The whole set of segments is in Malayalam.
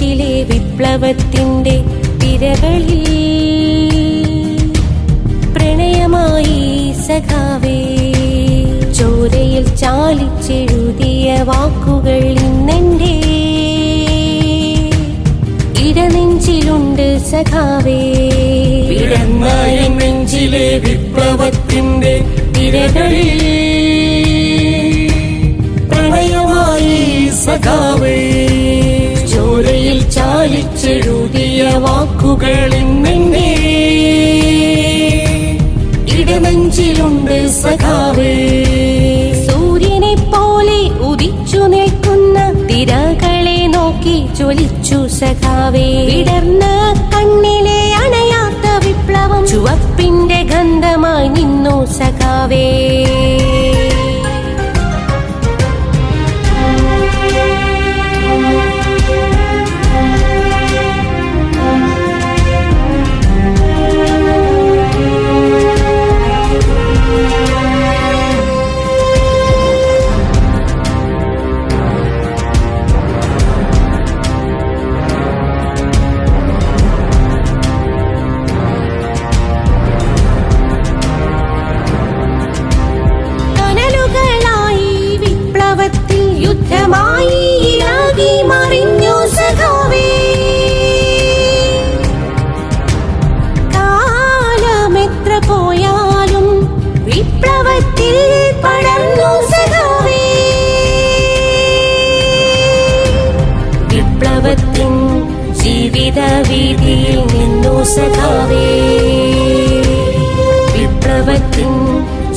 നെഞ്ചിലെ വിപ്ലവത്തിന്റെ തിരകളിൽ പ്രണയമായി സഖാവേ. ചോരയിൽ ചാലിച്ചെഴുതിയ വാക്കുകൾ ഇന്നെന്റെ ഇടനെഞ്ചിലുണ്ട് സഖാവേ. വിടർന്ന നെഞ്ചിലെ വിപ്ലവത്തിന്റെ തിരകളിൽ പ്രണയമായി സഖാവേ. ചോരയിൽ ചാലിച്ചെഴുതിയ വാക്കുകൾ ഇന്നെന്റെ ഇടനെഞ്ചിലുണ്ട് സഖാവേ. സൂര്യനെ പോലെ ഉദിച്ചു നിൽക്കുന്ന തിരകളെ നോക്കി ജ്വലിച്ചു സഖാവേ. വിടർന്ന കണ്ണിലെ അണയാത്ത വിപ്ലവം ചുവപ്പിന്റെ ഗന്ധമായി നിന്നു സഖാവേ. യുദ്ധമായി ഇളകി മറിഞ്ഞു സഖാവേ. കാലമെത്ര പോയാലും വിപ്ലവത്തിൽ പടർന്നു സഖാവേ. വിപ്ലവത്തിൻ ജീവിത വീതിയിൽ നിന്നു സഖാവേ. വിപ്ലവത്തിൻ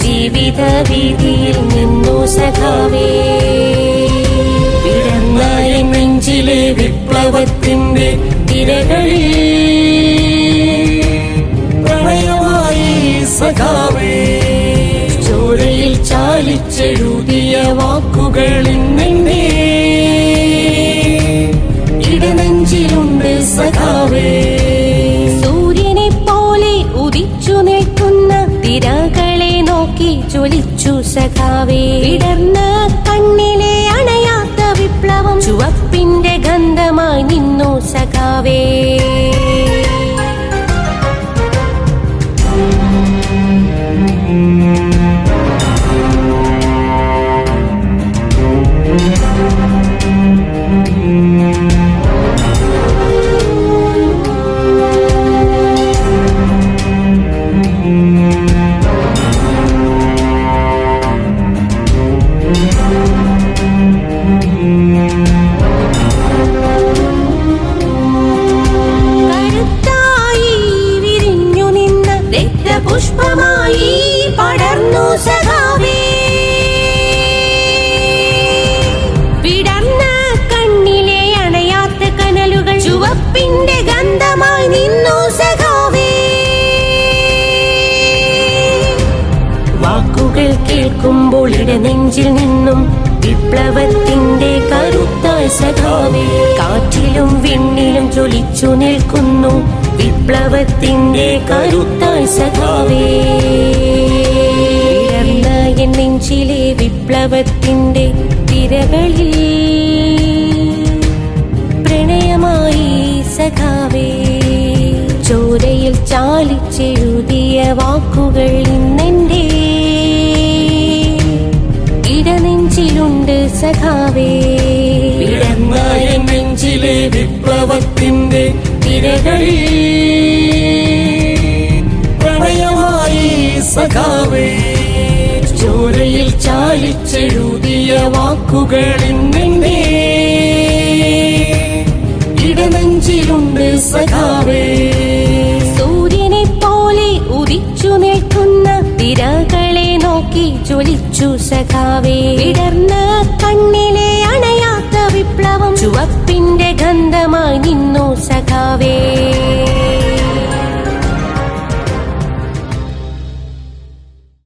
ജീവിത വീതിയിൽ നിന്നു സഖാവേ. നെഞ്ചിലെ വിപ്ലവത്തിന്റെ തിരകളിൽ പ്രണയമായി സഖാവേ. ചോരയിൽ ചാലിച്ചെഴുതിയ വാക്കുകൾ ഇന്നെന്റെ ഇടനെഞ്ചിലുണ്ട് സഖാവേ. സൂര്യനെ പോലെ ഉദിച്ചു നിൽക്കുന്ന തിരകളെ നോക്കി ജ്വലിച്ചു സഖാവേ. വിടർന്ന കണ്ണിലെ അണയാത്ത വിപ്ലവം ചുവപ്പിന്റെ ഗന്ധമായി നിന്നു സഖാവേ. പുഷ്പമായി പടർന്നു സഖാവേ. വിടർന്ന കണ്ണിലെ അണയാത്ത കനലുകൾ ചുവപ്പിന്റെ ഗന്ധമായി നിന്നു സഖാവേ. വാക്കുകൾ കേൾക്കുമ്പോൾ ഇടനെഞ്ചിൽ നിന്നും വിപ്ലവത്തിന്റെ കരുത്തായി സഖാവേ. കാറ്റിലും വിണ്ണിലും ജ്വലിച്ചു നിൽക്കുന്നു വിപ്ലവത്തിന്റെ കരുത്തായി സഖാവേ. വിടർന്ന നെഞ്ചിലെ വിപ്ലവത്തിന്റെ തിരകളിൽ പ്രണയമായി സഖാവേ. ചോരയിൽ ചാലിച്ചെഴുതിയ വാക്കുകൾ ഇന്നെന്റെ ഇടനെഞ്ചിലുണ്ട് സഖാവേ. വിടർന്ന നെഞ്ചിലെ വിപ്ലവത്തിന്റെ തിരകളിൽ പ്രണയമായി സഖാവേ. ചോരയിൽ ചാലിച്ചെഴുതിയ വാക്കുകൾ ഇന്നെന്റെ ഇടനെഞ്ചിലുണ്ട് സഖാവേ. സൂര്യനെ പോലെ ഉദിച്ചു നിൽക്കുന്ന തിരകളെ നോക്കി ജ്വലിച്ചു സഖാവേ. വിടർന്ന കണ്ണിലെ അണയാത്ത വിപ്ലവം ചുവപ്പിന്റെ ഗന്ധമായി നിന്നു സഖാവേ.